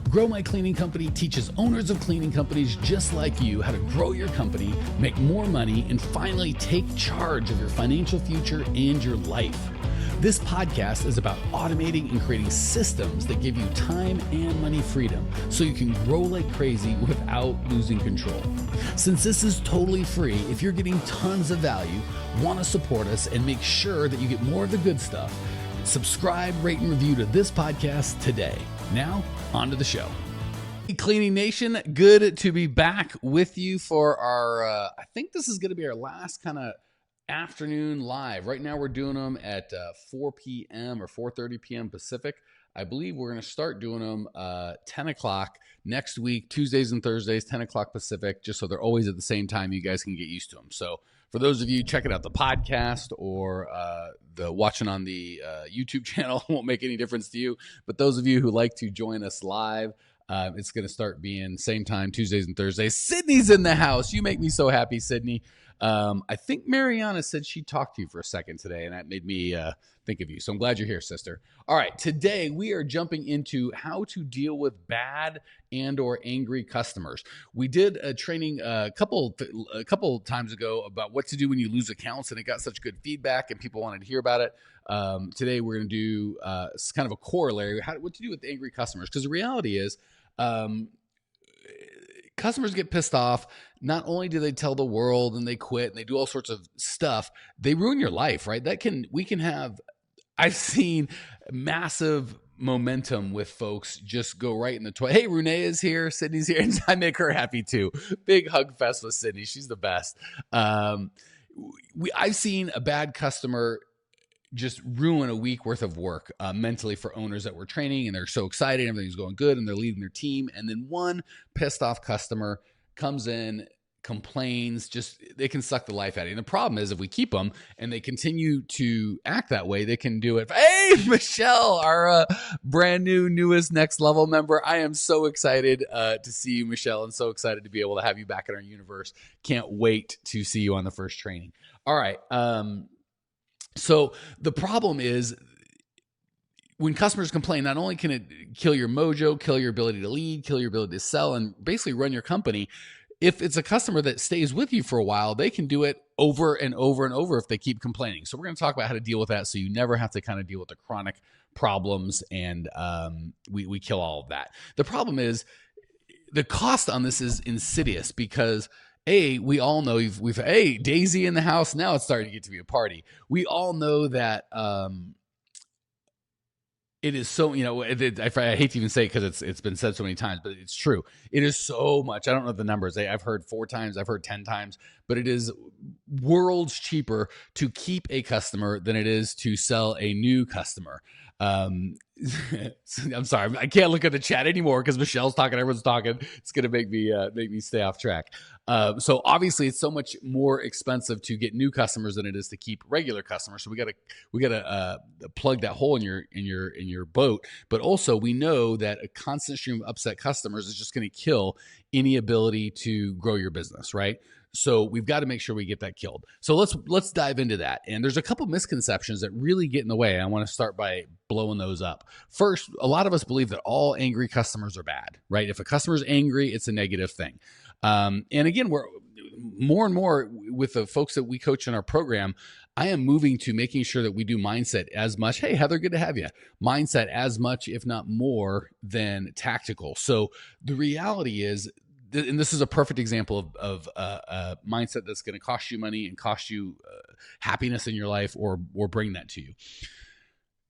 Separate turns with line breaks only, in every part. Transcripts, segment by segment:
Grow My Cleaning Company teaches owners of cleaning companies just like you how to grow your company, make more money, and finally take charge of your financial future and your life. This podcast is about automating and creating systems that give you time and money freedom so you can grow like crazy without losing control. Since this is totally free, if you're getting tons of value, want to support us, and make sure that you get more of the good stuff, subscribe, rate, and review to this podcast today. Now, on to the show. Hey, Cleaning Nation, good to be back with you for our, I think this is going to be our last kind of afternoon live. Right now we're doing them at 4 p.m. or 4:30 p.m. Pacific. I believe we're going to start doing them 10 o'clock next week, Tuesdays and Thursdays, 10 o'clock Pacific, just so they're always at the same time. You guys can get used to them. So for those of you checking out the podcast or the watching on the YouTube channel, won't make any difference to you. But those of you who like to join us live, it's going to start being same time, Tuesdays and Thursdays. Sydney's in the house. You make me so happy, Sydney. I think Mariana said she talked to you for a second today, and that made me think of you. So I'm glad you're here, sister. All right, today we are jumping into how to deal with bad and or angry customers. We did a training a couple times ago about what to do when you lose accounts, and it got such good feedback, and people wanted to hear about it. Today we're going to do kind of a corollary, what to do with angry customers, because the reality is customers get pissed off. Not only do they tell the world and they quit and they do all sorts of stuff, they ruin your life, right? I've seen massive momentum with folks just go right in the toilet. Hey, Renee is here. Sydney's here. And I make her happy too. Big hug fest with Sydney. She's the best. I've seen a bad customer just ruin a week worth of work mentally for owners that we're training, and they're so excited, everything's going good, and they're leading their team. And then one pissed off customer comes in, complains, they can suck the life out of you. And the problem is if we keep them and they continue to act that way, they can do it. Hey, Michelle, our brand new, newest next level member. I am so excited to see you, Michelle, and so excited to be able to have you back in our universe. Can't wait to see you on the first training. All right. So the problem is when customers complain, not only can it kill your mojo, kill your ability to lead, kill your ability to sell, and basically run your company. If it's a customer that stays with you for a while, they can do it over and over and over if they keep complaining. So we're going to talk about how to deal with that so you never have to kind of deal with the chronic problems, and we kill all of that. The problem is the cost on this is insidious because we all know hey, Daisy in the house. Now it's starting to get to be a party. We all know that it is so, I hate to even say it because it's been said so many times, but it's true. It is so much. I don't know the numbers. I've heard 4 times. I've heard 10 times, but it is worlds cheaper to keep a customer than it is to sell a new customer. I'm sorry, I can't look at the chat anymore because Michelle's talking, everyone's talking. It's going to make me stay off track. So obviously it's so much more expensive to get new customers than it is to keep regular customers. So we gotta plug that hole in your boat. But also we know that a constant stream of upset customers is just going to kill any ability to grow your business, right? So we've got to make sure we get that killed. So let's dive into that. And there's a couple misconceptions that really get in the way. I want to start by blowing those up. First, a lot of us believe that all angry customers are bad, right? If a customer is angry, it's a negative thing. And again, we're more and more with the folks that we coach in our program, I am moving to making sure that we do mindset as much. Hey, Heather, good to have you. Mindset as much, if not more, than tactical. So the reality is, and this is a perfect example of a mindset that's going to cost you money and cost you happiness in your life or bring that to you.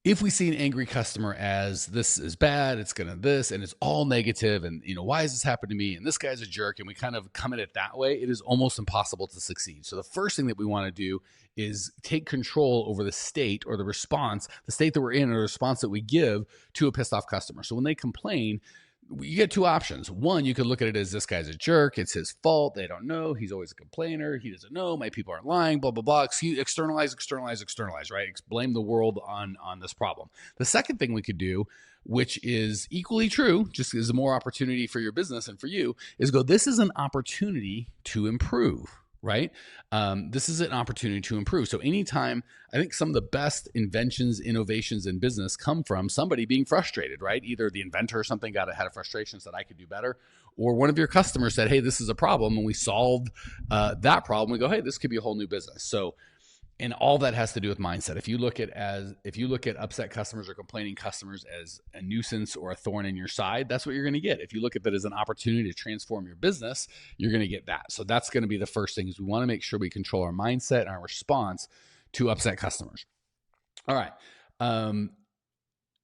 If we see an angry customer as this is bad, it's going to this, and it's all negative, and why has this happened to me? And this guy's a jerk, and we kind of come at it that way, it is almost impossible to succeed. So the first thing that we want to do is take control over the state or the response, the state that we're in, or the response that we give to a pissed off customer. So when they complain, you get 2 options. One, you could look at it as this guy's a jerk. It's his fault. They don't know. He's always a complainer. He doesn't know. My people aren't lying, blah, blah, blah. Externalize, right? Blame the world on this problem. The second thing we could do, which is equally true, just is more opportunity for your business and for you, is go, this is an opportunity to improve, right? This is an opportunity to improve. So anytime, I think some of the best inventions, innovations in business come from somebody being frustrated, right? Either the inventor or something had a frustration, said I could do better, or one of your customers said, hey, this is a problem, and we solved that problem. We go, hey, this could be a whole new business. So, and all that has to do with mindset. If you look at upset customers or complaining customers as a nuisance or a thorn in your side, that's what you're going to get. If you look at that as an opportunity to transform your business, you're going to get that. So that's going to be the first thing, is we want to make sure we control our mindset and our response to upset customers. All right.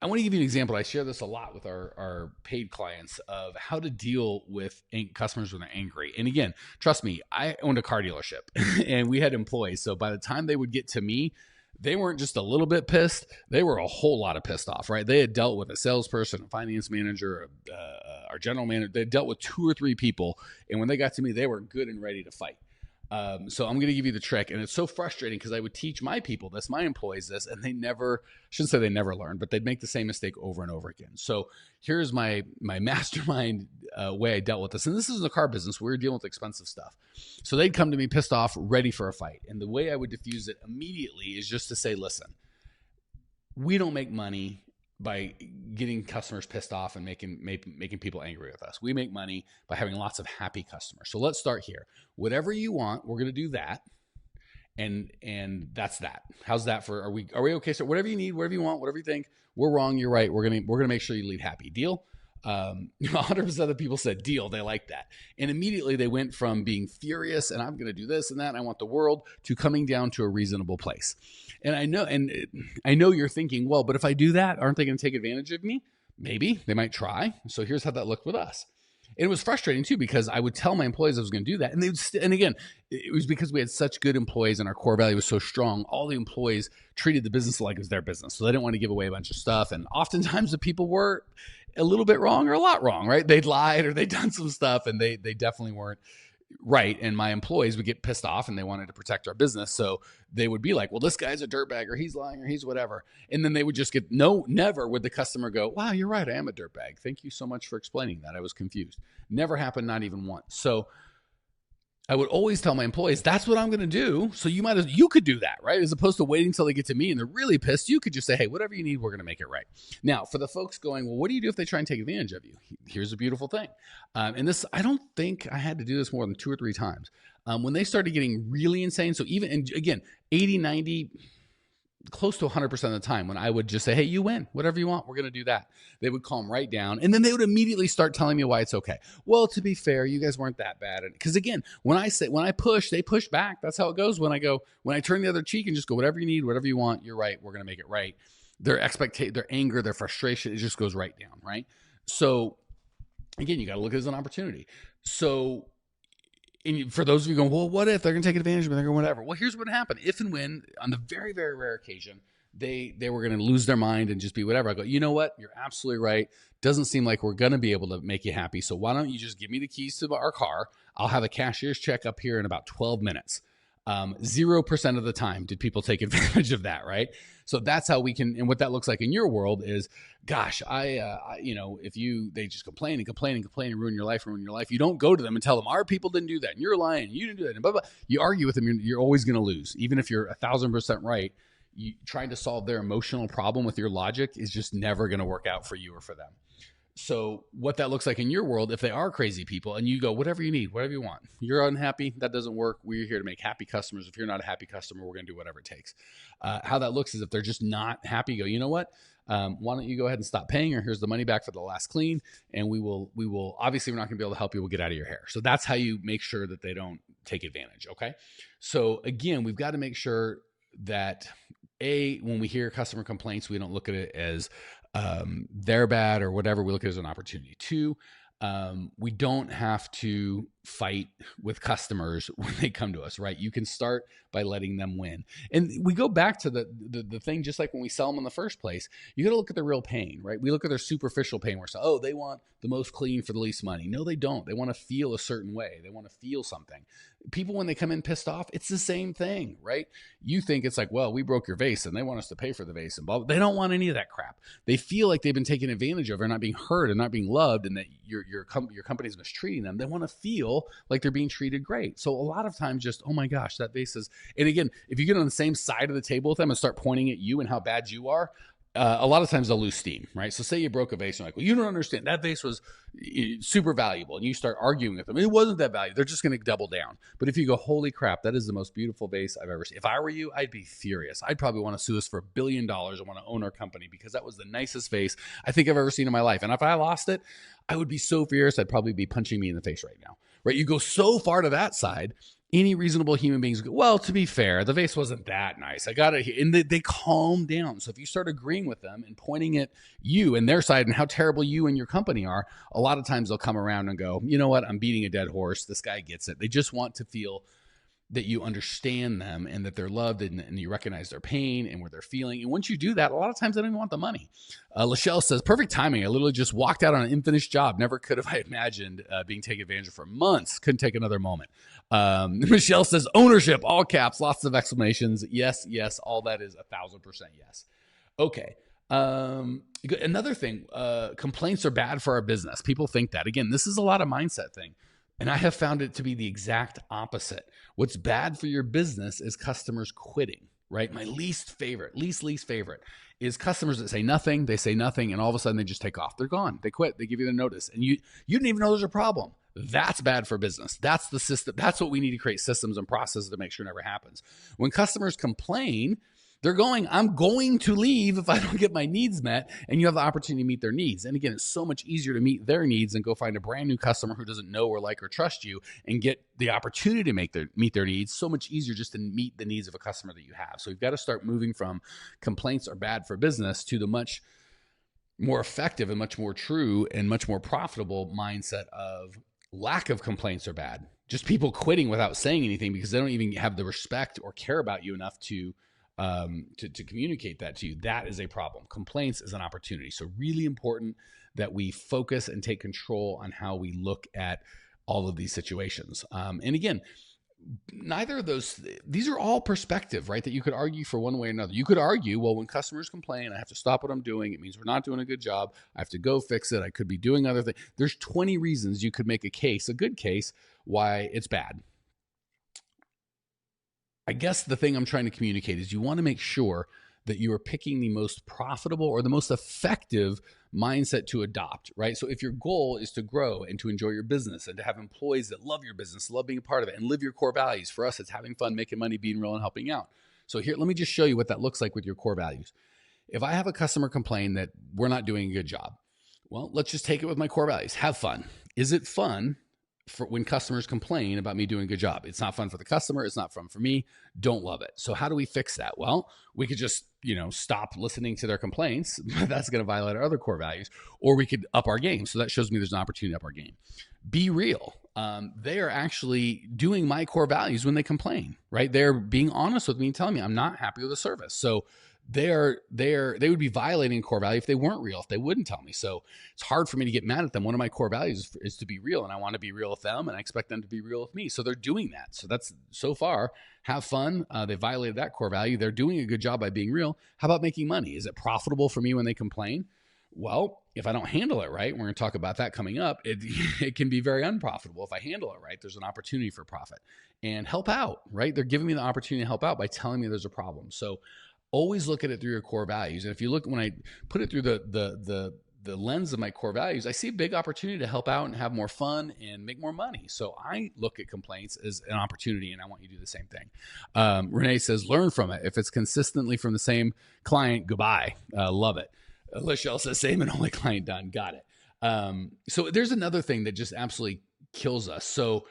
I want to give you an example. I share this a lot with our paid clients of how to deal with customers when they're angry. And again, trust me, I owned a car dealership and we had employees. So by the time they would get to me, they weren't just a little bit pissed. They were a whole lot of pissed off, right? They had dealt with a salesperson, a finance manager, our general manager. They dealt with 2 or 3 people. And when they got to me, they were good and ready to fight. So I'm going to give you the trick. And it's so frustrating because I would teach my people this, my employees this, and they never, shouldn't say they never learned, but they'd make the same mistake over and over again. So here's my mastermind way I dealt with this. And this is in the car business. We were dealing with expensive stuff. So they'd come to me pissed off, ready for a fight. And the way I would diffuse it immediately is just to say, listen, we don't make money by getting customers pissed off and making people angry with us. We make money by having lots of happy customers. So let's start here. Whatever you want, we're going to do that. And that's that. How's that for, are we okay? So whatever you need, whatever you want, whatever you think, we're wrong, you're right. We're going to make sure you lead happy. Deal? 100% of the people said deal. They like that. And immediately they went from being furious and I'm going to do this and that, and I want the world, to coming down to a reasonable place. And I know you're thinking, well, but if I do that, aren't they going to take advantage of me? Maybe they might try. So here's how that looked with us. And it was frustrating too, because I would tell my employees I was going to do that. And and again, it was because we had such good employees and our core value was so strong. All the employees treated the business like it was their business. So they didn't want to give away a bunch of stuff. And oftentimes the people were a little bit wrong or a lot wrong, right? They'd lied or they'd done some stuff and they definitely weren't right. And my employees would get pissed off and they wanted to protect our business. So they would be like, well, this guy's a dirtbag, or he's lying, or he's whatever. And then they would just never would the customer go, wow, you're right, I am a dirtbag. Thank you so much for explaining that. I was confused. Never happened, not even once. So I would always tell my employees, that's what I'm going to do. So you could do that, right? As opposed to waiting until they get to me and they're really pissed. You could just say, hey, whatever you need, we're going to make it right. Now, for the folks going, well, what do you do if they try and take advantage of you? Here's a beautiful thing. And this, I don't think I had to do this more than 2 or 3 times. When they started getting really insane. So even, and again, 80, 90, close to 100% of the time, when I would just say, hey, you win, whatever you want, we're going to do that, they would calm right down. And then they would immediately start telling me why it's okay. Well, to be fair, you guys weren't that bad. Because again, when I push, they push back. That's how it goes. When I turn the other cheek and just go, whatever you need, whatever you want, you're right, we're going to make it right. Their anger, their frustration, it just goes right down, right? So again, you got to look at it as an opportunity. So, and for those of you going, well, what if they're going to take advantage of me? They're going, whatever. Well, here's what happened. If and when, on the very, very rare occasion, they were going to lose their mind and just be whatever, I go, you know what? You're absolutely right. Doesn't seem like we're going to be able to make you happy. So why don't you just give me the keys to our car? I'll have a cashier's check up here in about 12 minutes. 0% of the time did people take advantage of that, right? So that's how we can, and what that looks like in your world is, gosh, if they just complain and ruin your life, you don't go to them and tell them our people didn't do that, and you're lying, you didn't do that, and blah, blah. You argue with them, you're always going to lose. Even if you're 1,000% right, trying to solve their emotional problem with your logic is just never going to work out for you or for them. So what that looks like in your world, if they are crazy people and you go, whatever you need, whatever you want, you're unhappy, that doesn't work. We're here to make happy customers. If you're not a happy customer, we're going to do whatever it takes. How that looks is if they're just not happy, go, you know what? Why don't you go ahead and stop paying, or here's the money back for the last clean. And we will, obviously we're not gonna be able to help you. We'll get out of your hair. So that's how you make sure that they don't take advantage. Okay. So again, we've got to make sure that when we hear customer complaints, we don't look at it as they're bad or whatever. We look at it as an opportunity. 2, we don't have to fight with customers when they come to us, right? You can start by letting them win. And we go back to the thing, just like when we sell them in the first place, you got to look at the real pain, right? We look at their superficial pain. We're saying, oh, they want the most clean for the least money. No, they don't. They want to feel a certain way. They want to feel something. People, when they come in pissed off, it's the same thing, right? You think it's like, well, we broke your vase and they want us to pay for the vase and blah, blah. They don't want any of that crap. They feel like they've been taken advantage of or not being heard and not being loved, and that your company's mistreating them. They want to feel feel like they're being treated great. So a lot of times just, oh my gosh, that vase is, and again, if you get on the same side of the table with them and start pointing at you and how bad you are, a lot of times they'll lose steam, right? So say you broke a vase and you're like, well, you don't understand. That vase was super valuable. And you start arguing with them. It wasn't that valuable. They're just going to double down. But if you go, holy crap, that is the most beautiful vase I've ever seen. If I were you, I'd be furious. I'd probably want to sue us for $1 billion. I want to own our company because that was the nicest vase I think I've ever seen in my life. And if I lost it, I would be so furious. I'd probably be punching me in the face right now, right? You go so far to that side. Any reasonable human beings go, well, to be fair, the vase wasn't that nice. I got it here. And they calm down. So if you start agreeing with them and pointing at you and their side and how terrible you and your company are, a lot of times they'll come around and go, you know what? I'm beating a dead horse. This guy gets it. They just want to feel that you understand them and that they're loved and you recognize their pain and what they're feeling. And once you do that, a lot of times they don't even want the money. Lachelle says, perfect timing. I literally just walked out on an unfinished job. Never could have I imagined being taken advantage of for months. Couldn't take another moment. Michelle says, ownership, all caps, lots of exclamations. Yes, yes, all that is 1,000% yes. Okay. Another thing, complaints are bad for our business. People think that. Again, this is a lot of mindset thing. And I have found it to be the exact opposite. What's bad for your business is customers quitting, right? My least favorite is customers that say nothing, and all of a sudden they just take off. They're gone. They quit. They give you the notice. And you didn't even know there's a problem. That's bad for business. That's the system. That's what we need to create systems and processes to make sure it never happens. When customers complain, they're going, I'm going to leave if I don't get my needs met, and you have the opportunity to meet their needs. And again, it's so much easier to meet their needs than go find a brand new customer who doesn't know or like or trust you and get the opportunity to meet their needs. So much easier just to meet the needs of a customer that you have. So you've got to start moving from complaints are bad for business to the much more effective and much more true and much more profitable mindset of lack of complaints are bad. Just people quitting without saying anything because they don't even have the respect or care about you enough to communicate that to you. That is a problem. Complaints is an opportunity. So really important that we focus and take control on how we look at all of these situations. And again, neither of these are all perspective, right? That you could argue for one way or another. You could argue, well, when customers complain, I have to stop what I'm doing. It means we're not doing a good job. I have to go fix it. I could be doing other things. There's 20 reasons you could make a good case, why it's bad. I guess the thing I'm trying to communicate is you want to make sure that you are picking the most profitable or the most effective mindset to adopt, right? So if your goal is to grow and to enjoy your business and to have employees that love your business, love being a part of it, and live your core values, for us, it's having fun, making money, being real, and helping out. So here, let me just show you what that looks like with your core values. If I have a customer complain that we're not doing a good job, well, let's just take it with my core values. Have fun. Is it fun for when customers complain about me doing a good job? It's not fun for the customer. It's not fun for me. Don't love it. So how do we fix that? Well, we could just, stop listening to their complaints. That's going to violate our other core values, or we could up our game. So that shows me there's an opportunity to up our game. Be real. They are actually doing my core values when they complain, right? They're being honest with me and telling me I'm not happy with the service. So they would be violating core value if they weren't real, if they wouldn't tell me. So it's hard for me to get mad at them. One of my core values is to be real, and I want to be real with them, and I expect them to be real with me. So they're doing that. So that's, so far, have fun. They violated that core value. They're doing a good job by being real. How about making money? Is it profitable for me when they complain? Well, if I don't handle it right, we're going to talk about that coming up, it can be very unprofitable. If I handle it right, there's an opportunity for profit. And help out, right? They're giving me the opportunity to help out by telling me there's a problem. So always look at it through your core values. And if you look, when I put it through the lens of my core values, I see a big opportunity to help out and have more fun and make more money. So I look at complaints as an opportunity, and I want you to do the same thing. Renee says, learn from it. If it's consistently from the same client, goodbye. Love it. Lachelle says, same and only client done. Got it. So there's another thing that just absolutely kills us. So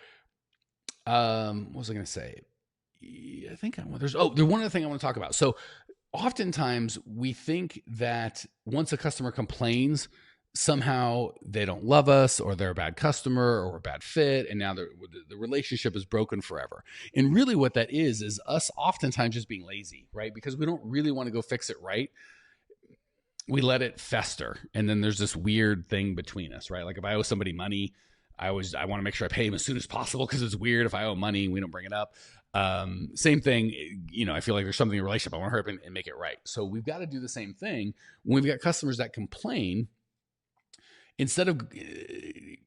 what was I going to say? I think there's one other thing I want to talk about. So oftentimes we think that once a customer complains, somehow they don't love us, or they're a bad customer, or a bad fit, and now the relationship is broken forever. And really what that is us oftentimes just being lazy, right? Because we don't really want to go fix it right. We let it fester, and then there's this weird thing between us, right? Like if I owe somebody money, I want to make sure I pay them as soon as possible, because it's weird if I owe money and we don't bring it up. Same thing, I feel like there's something in a relationship. I want to hurry up and make it right. So we've got to do the same thing when we've got customers that complain. Instead of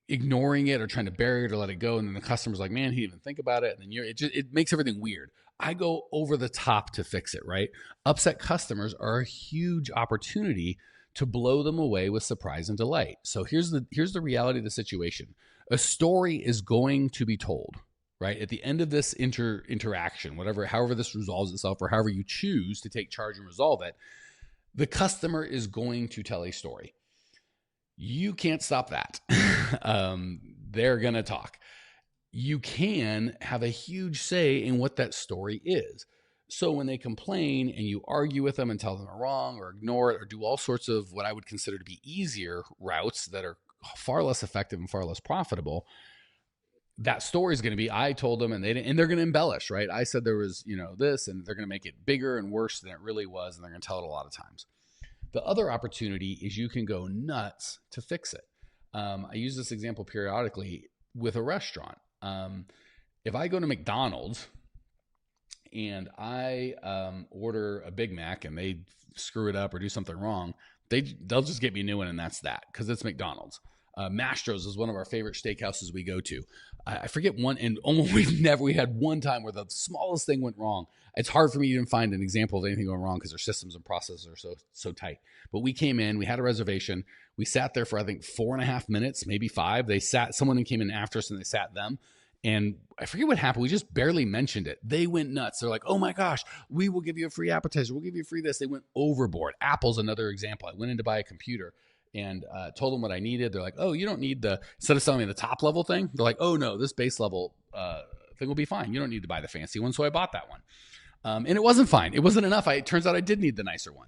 ignoring it or trying to bury it or let it go. And then the customer's like, man, he didn't even think about it. And then it makes everything weird. I go over the top to fix it, right? Upset customers are a huge opportunity to blow them away with surprise and delight. So here's the reality of the situation. A story is going to be told, right? At the end of this interaction, however this resolves itself, or however you choose to take charge and resolve it, the customer is going to tell a story. You can't stop that. They're going to talk. You can have a huge say in what that story is. So when they complain and you argue with them and tell them they're wrong or ignore it or do all sorts of what I would consider to be easier routes that are far less effective and far less profitable, that story is going to be, I told them, and they're going to embellish, right? I said there was, this, and they're going to make it bigger and worse than it really was. And they're going to tell it a lot of times. The other opportunity is you can go nuts to fix it. I use this example periodically with a restaurant. If I go to McDonald's and I order a Big Mac and they screw it up or do something wrong, they'll just get me a new one, and that's that, because it's McDonald's. Mastro's is one of our favorite steakhouses we go to. I forget one, and we had one time where the smallest thing went wrong. It's hard for me to even find an example of anything going wrong because their systems and processes are so tight. But we came in, we had a reservation. We sat there for, I think, 4.5 minutes, maybe 5. Someone came in after us and they sat them. And I forget what happened. We just barely mentioned it. They went nuts. They're like, oh my gosh, we will give you a free appetizer. We'll give you free this. They went overboard. Apple's another example. I went in to buy a computer and told them what I needed. They're like, oh, you don't need instead of selling me the top level thing, they're like, oh no, this base level thing will be fine. You don't need to buy the fancy one. So I bought that one. And it wasn't fine. It wasn't enough. It turns out I did need the nicer one.